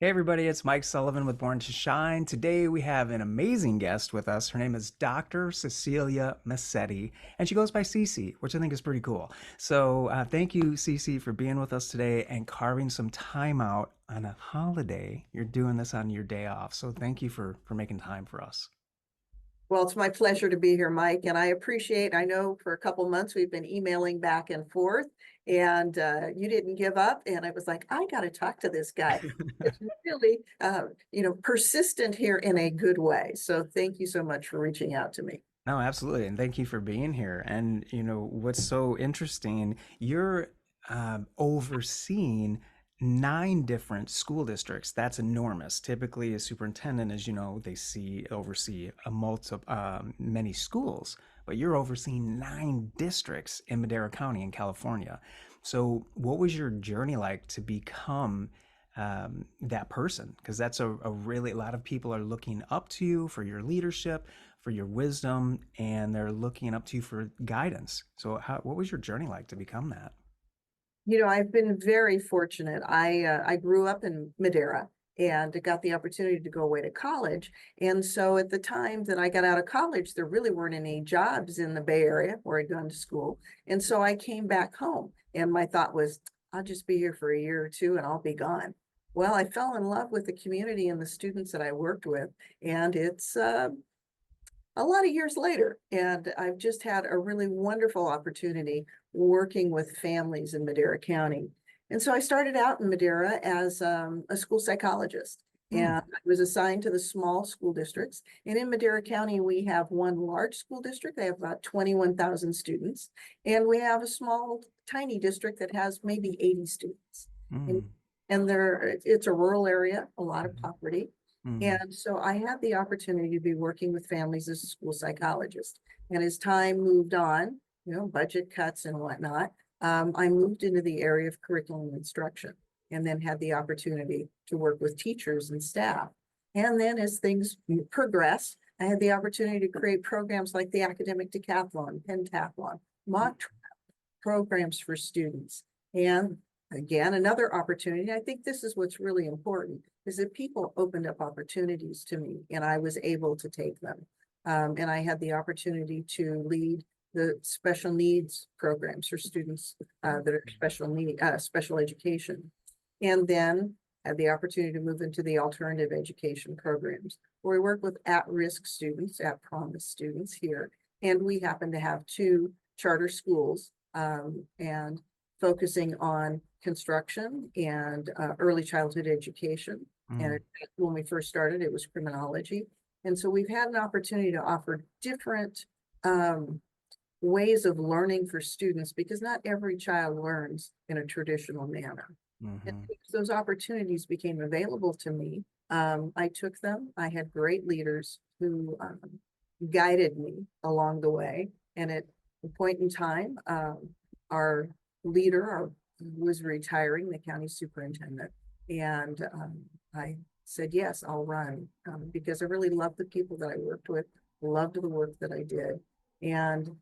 Hey everybody, it's Mike Sullivan with Born to Shine. Today we have an amazing guest with us. Her name is Dr. Cecilia Massetti, and she goes by Cece, which I think is pretty cool. So thank you, Cece, for being with us today and carving some time out on a holiday. You're doing this on your day off, so thank you for making time for us. Well, it's my pleasure to be here, Mike, and I know for a couple months we've been emailing back and forth, and you didn't give up, and I was like, I got to talk to this guy. It's really, persistent here in a good way. So thank you so much for reaching out to me. No, absolutely. And thank you for being here. And, what's so interesting, you're overseeing 9 different school districts. That's enormous. Typically, a superintendent, as you know, oversee many schools, but you're overseeing 9 districts in Madera County in California. So, what was your journey like to become that person? Because that's a lot of people are looking up to you for your leadership, for your wisdom, and they're looking up to you for guidance. So, what was your journey like to become that? I've been very fortunate. I grew up in Madera and got the opportunity to go away to college. And so at the time that I got out of college, there really weren't any jobs in the Bay Area where I'd gone to school. And so I came back home, and my thought was, I'll just be here for a year or two and I'll be gone. Well, I fell in love with the community and the students that I worked with, and it's a lot of years later, and I've just had a really wonderful opportunity working with families in Madera County. And so I started out in Madera as a school psychologist, Hmm. and I was assigned to the small school districts. And in Madera County, we have one large school district. They have about 21,000 students, and we have a small, tiny district that has maybe 80 students. And, Hmm. it's a rural area, a lot of Hmm. poverty. Hmm. And so I had the opportunity to be working with families as a school psychologist. And as time moved on, budget cuts and whatnot, I moved into the area of curriculum instruction, and then had the opportunity to work with teachers and staff. And then as things progressed, I had the opportunity to create programs like the academic decathlon, pentathlon, mock programs for students. And again, another opportunity. I think this is what's really important, is that people opened up opportunities to me and I was able to take them. And I had the opportunity to lead the special needs programs for students that are special education. And then had the opportunity to move into the alternative education programs, where we work with at-risk students, at-promise students here. And we happen to have 2 charter schools, and focusing on construction and early childhood education. And Hmm. when we first started, it was criminology. And so we've had an opportunity to offer different ways of learning for students, because not every child learns in a traditional manner. And Hmm. those opportunities became available to me. I took them. I had great leaders who guided me along the way. And at a point in time, our leader was retiring, the county superintendent. And I said, yes, I'll run, because I really loved the people that I worked with, loved the work that I did, and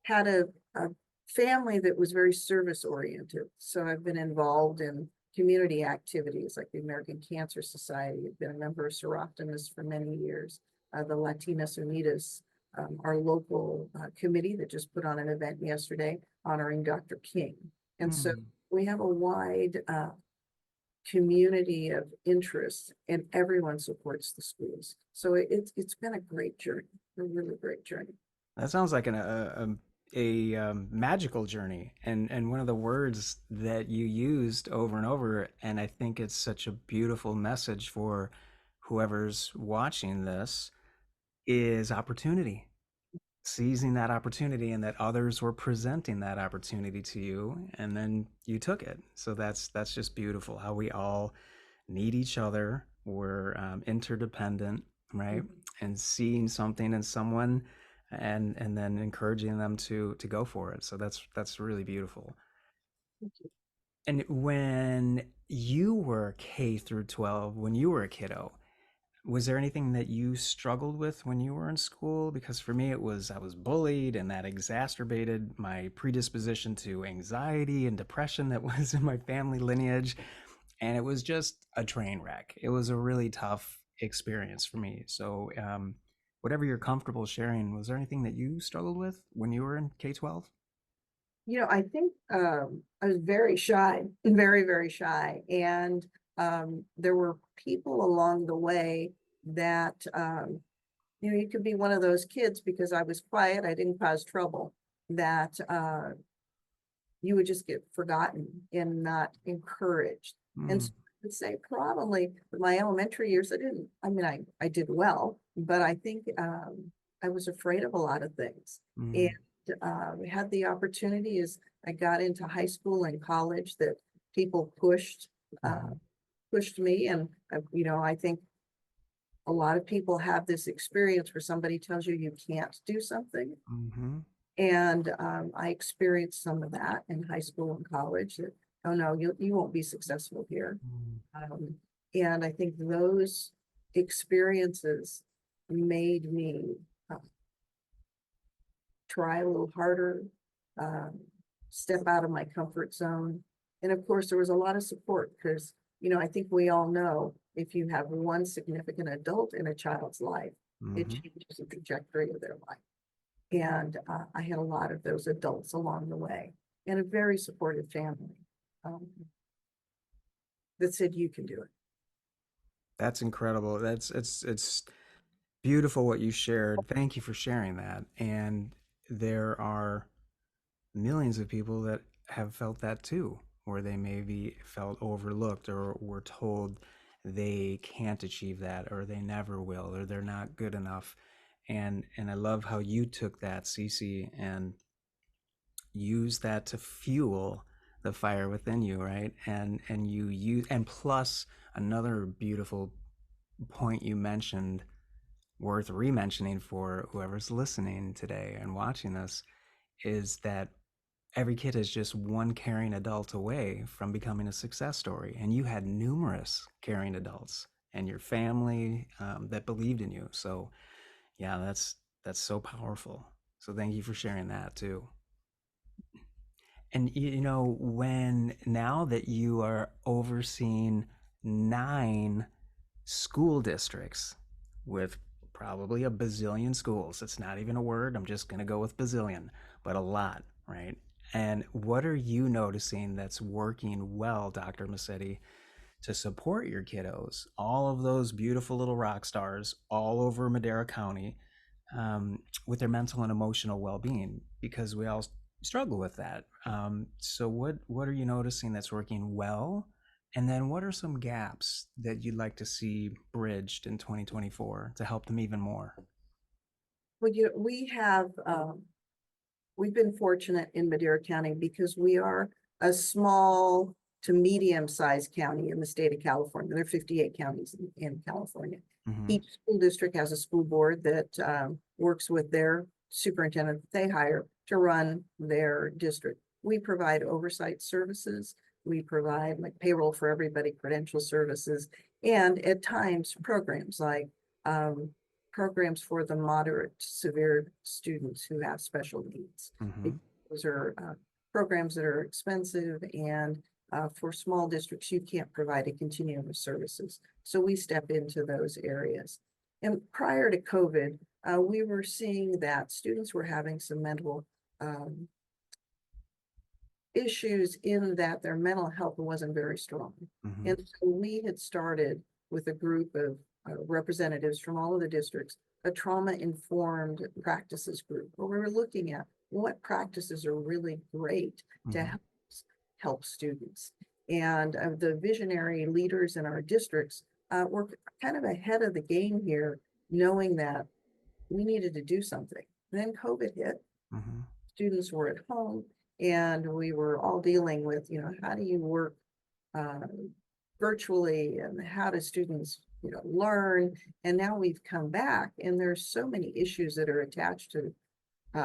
had a family that was very service oriented. So I've been involved in community activities like the American Cancer Society. I've been a member of Seroptimus for many years. The Latinas Unidas, our local committee that just put on an event yesterday honoring Dr. King. And so Hmm. we have a wide community of interests, and everyone supports the schools. So it's been a great journey, a really great journey. That sounds like a magical journey, and one of the words that you used over and over, and I think it's such a beautiful message for whoever's watching this, is opportunity. Seizing that opportunity, and that others were presenting that opportunity to you, and then you took it. So that's just beautiful. How we all need each other. We're interdependent, right? Mhm. And seeing something in someone, and then encouraging them to go for it. So that's really beautiful. And when you were K through 12, when you were a kiddo, was there anything that you struggled with when you were in school? Because for me, I was bullied, and that exacerbated my predisposition to anxiety and depression that was in my family lineage. and it was just a train wreck. It was a really tough experience for me. So, whatever you're comfortable sharing, was there anything that you struggled with when you were in K-12? I think I was very shy, very, very shy. And there were people along the way that, you could be one of those kids because I was quiet, I didn't cause trouble, that you would just get forgotten and not encouraged. And so Mm, I would say probably my elementary years, I did well, but I think I was afraid of a lot of things. And mm, had the opportunity as I got into high school and college that people uh, mhm, pushed me. And, I think a lot of people have this experience where somebody tells you you can't do something. mhm, And I experienced some of that in high school and college that, oh no, you won't be successful here. mm, Um, and I think those experiences made me uh, try a little harder, um, step out of my comfort zone. And of course, there was a lot of support because, I think we all know if you have one significant adult in a child's life, it mhm. changes the trajectory of their life. And I had a lot of those adults along the way and a very supportive family um, that said, you can do it. That's incredible. It's beautiful what you shared. Thank you for sharing that. And there are millions of people that have felt that too, where they maybe felt overlooked or were told they can't achieve that or they never will or they're not good enough. And I love how you took that, Cece, and used that to fuel the fire within you, right? And you use, and plus another beautiful point you mentioned, worth re-mentioning for whoever's listening today and watching this, is that every kid is just one caring adult away from becoming a success story. And you had numerous caring adults and your family that believed in you. So yeah, that's so powerful. So thank you for sharing that too. And when now that you are overseeing 9 school districts with probably a bazillion schools, it's not even a word, I'm just going to go with bazillion, but a lot, right? And what are you noticing that's working well, Dr. Massetti, to support your kiddos, all of those beautiful little rock stars all over Madera County, with their mental and emotional well-being? Because we all struggle with that. So what are you noticing that's working well? And then what are some gaps that you'd like to see bridged in 2024 to help them even more? Well, we've been fortunate in Madera County because we are a small to medium-sized county in the state of California. There are 58 counties in California. Mm-hmm. Each school district has a school board that works with their superintendent they hire to run their district. We provide oversight services. We provide like payroll for everybody, credential services, and at times programs like um, programs for the moderate to severe students who have special needs. Mm-hmm. Those are programs that are expensive, and for small districts, you can't provide a continuum of services. So we step into those areas. And prior to COVID, we were seeing that students were having some mental um, issues in that their mental health wasn't very strong. Mm-hmm. And so we had started with a group of representatives from all of the districts, a trauma-informed practices group, where we were looking at what practices are really great to Mm-hmm. help students. And the visionary leaders in our districts were kind of ahead of the game here, knowing that we needed to do something. Then COVID hit, Mm-hmm. students were at home, and we were all dealing with, how do you work uh, virtually, and how do students, learn? And now we've come back, and there's so many issues that are attached to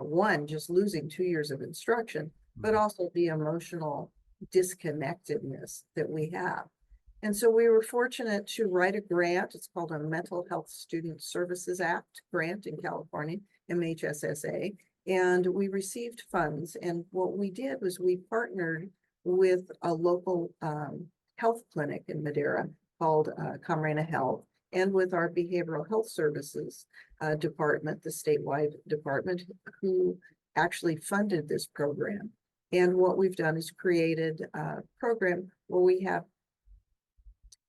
one, just losing 2 years of instruction, but Mm-hmm. also the emotional disconnectedness that we have. And so we were fortunate to write a grant. It's called a Mental Health Student Services Act grant in California, MHSSA. And we received funds. And what we did was we partnered with a local health clinic in Madera called Camarena Health, and with our behavioral health services department, the statewide department, who actually funded this program. And what we've done is created a program where we have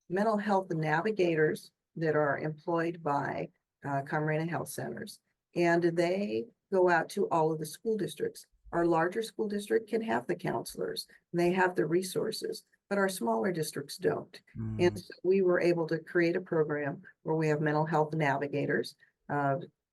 mental health navigators that are employed by Camarena Health Centers, and they go out to all of the school districts. Our larger school district can have the counselors, and they have the resources, but our smaller districts don't. And Mm. so we were able to create a program where we have mental health navigators.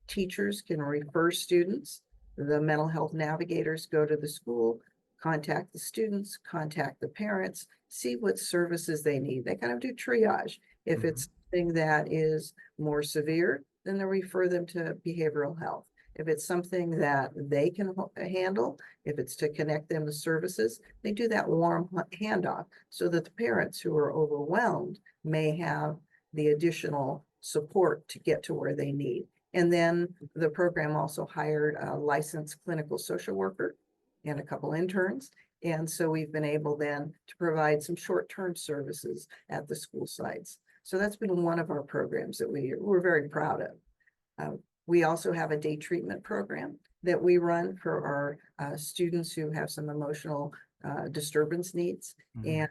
Teachers can refer students. The mental health navigators go to the school, contact the students, contact the parents, see what services they need. They kind of do triage. If Mhm. it's something that is more severe, then they refer them to behavioral health. If it's something that they can handle, if it's to connect them to services, they do that warm handoff so that the parents who are overwhelmed may have the additional support to get to where they need. And then the program also hired a licensed clinical social worker and a couple interns. And so we've been able then to provide some short-term services at the school sites. So that's been one of our programs that we're very proud of. We also have a day treatment program that we run for our students who have some emotional disturbance needs. Mhm.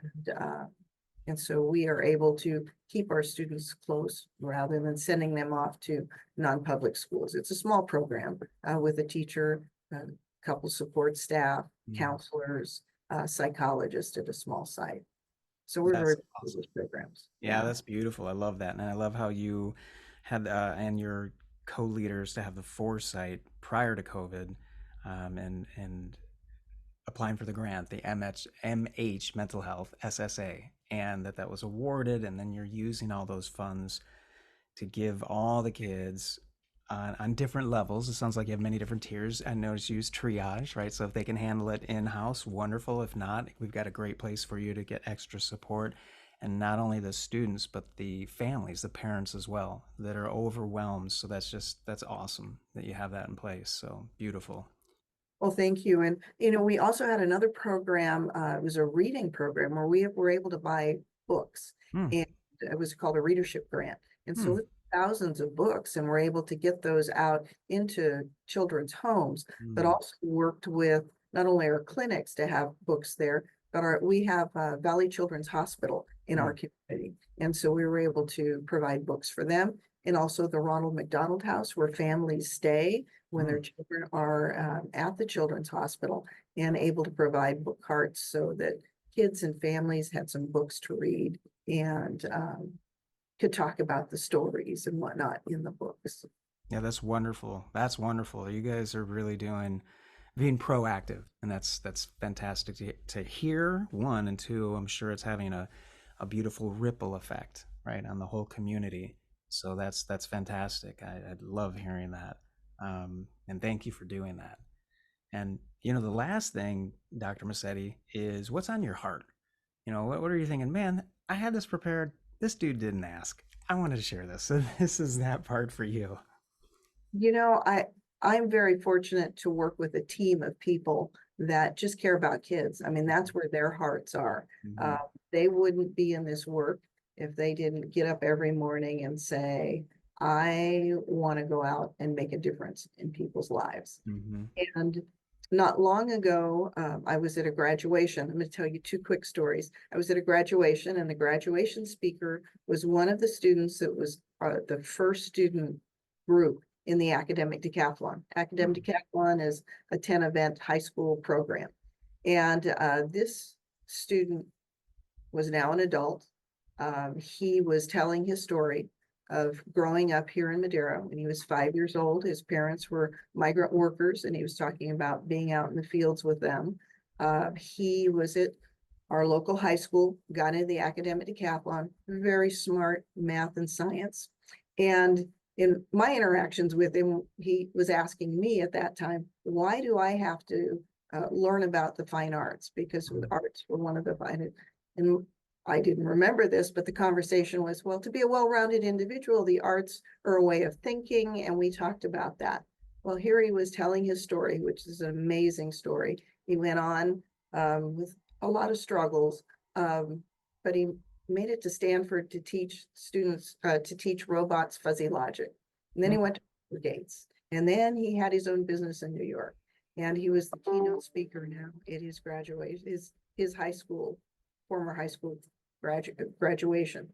And so we are able to keep our students close rather than sending them off to non-public schools. It's a small program with a teacher, a couple support staff, Mhm. counselors, psychologists at a small site. So we're very That's proud of awesome. those programs. Yeah, Yeah. that's beautiful. I love that. And I love how you had and your co-leaders to have the foresight prior to COVID, and applying for the grant, the MH Mental Health SSA, and that was awarded, and then you're using all those funds to give all the kids on different levels. It sounds like you have many different tiers. I noticed you use triage, right? So if they can handle it in house, wonderful. If not, we've got a great place for you to get extra support. And not only the students, but the families, the parents as well, that are overwhelmed. So that's awesome that you have that in place. So beautiful. Well, thank you. And, we also had another program, it was a reading program where we were able to buy books. Hmm. And it was called a readership grant. And Hmm. so thousands of books, and we're able to get those out into children's homes, but Hmm. also worked with not only our clinics to have books there, but we have Valley Children's Hospital in Hmm. our community. And so we were able to provide books for them, and also the Ronald McDonald House where families stay when Hmm. their children are at the children's hospital, and able to provide book carts so that kids and families had some books to read, and could talk about the stories and whatnot in the books. Yeah, that's wonderful. That's wonderful. You guys are really being proactive, and that's fantastic to hear. One and two, I'm sure it's having a beautiful ripple effect, right, on the whole community. So that's fantastic. I love hearing that, and thank you for doing that. And the last thing, Dr. Massetti, is what's on your heart. What are you thinking? Man, I had this prepared. This dude didn't ask. I wanted to share this. So this is that part for you. You know, I'm very fortunate to work with a team of people that just care about kids. I mean, that's where their hearts are. Hmm. Uh, they wouldn't be in this work if they didn't get up every morning and say, I want to go out and make a difference in people's lives. Hmm. And not long ago, I was at a graduation. I'm going to tell you two quick stories. I was at a graduation, and the graduation speaker was one of the students that was the first student group in the academic decathlon. Academic decathlon is a 10-event high school program. And this student was now an adult. He was telling his story of growing up here in Madera when he was 5 years old. His parents were migrant workers, and he was talking about being out in the fields with them. He was at our local high school, got into the academic decathlon, very smart math and science. And in my interactions with him, he was asking me at that time, why do I have to learn about the fine arts? Because arts were one of the fine, and I didn't remember this, but the conversation was, well, to be a well-rounded individual, the arts are a way of thinking, and we talked about that. Well, here he was telling his story, which is an amazing story. He went on with a lot of struggles, um, but he made it to Stanford to teach students, to teach robots fuzzy logic. And then he went to Gates, and then he had his own business in New York. And he was the keynote speaker now at his graduation, his high school, former high school graduation.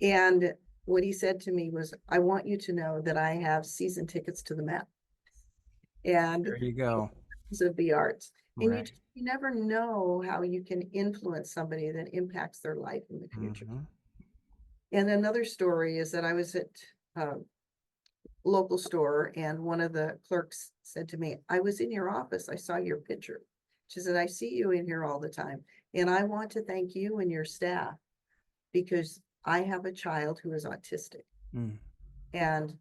And what he said to me was, I want you to know that I have season tickets to the Met and There you go. of the arts. And Right. you never know how you can influence somebody that impacts their life in the future. Hmm. And another story is that I was at a local store, and one of the clerks said to me, I was in your office, I saw your picture. She said, I see you in here all the time. And I want to thank you and your staff because I have a child who is autistic. Mm. And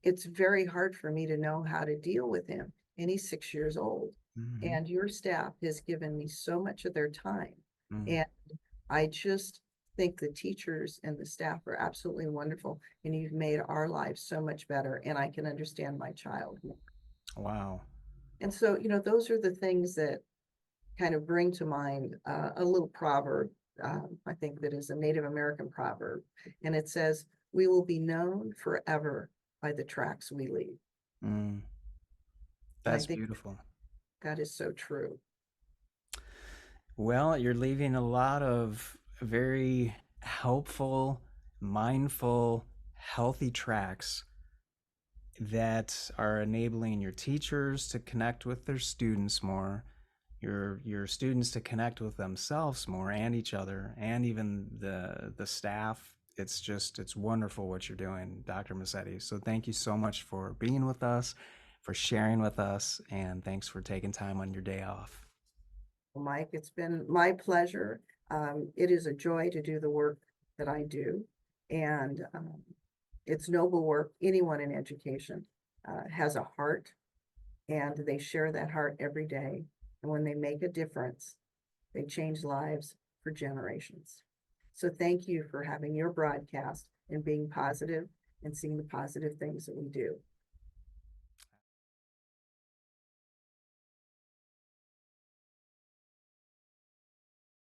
it's very hard for me to know how to deal with him. And he's 6 years old. Hmm. And your staff has given me so much of their time. Mm. And I just think the teachers and the staff are absolutely wonderful. And you've made our lives so much better. And I can understand my child more. Wow. And so, those are the things that kind of bring to mind a little proverb. I think that is a Native American proverb. And it says, we will be known forever by the tracks we leave. Mm. And I That's think beautiful. that is so true. Well, you're leaving a lot of very helpful, mindful, healthy tracks that are enabling your teachers to connect with their students more, your students to connect with themselves more and each other, and even the staff. It's wonderful what you're doing, Dr. Massetti. So thank you so much for being with us, for sharing with us, and thanks for taking time on your day off. Mike, it's been my pleasure. It is a joy to do the work that I do. And it's noble work. Anyone in education has a heart, and they share that heart every day. And when they make a difference, they change lives for generations. So thank you for having your broadcast and being positive and seeing the positive things that we do.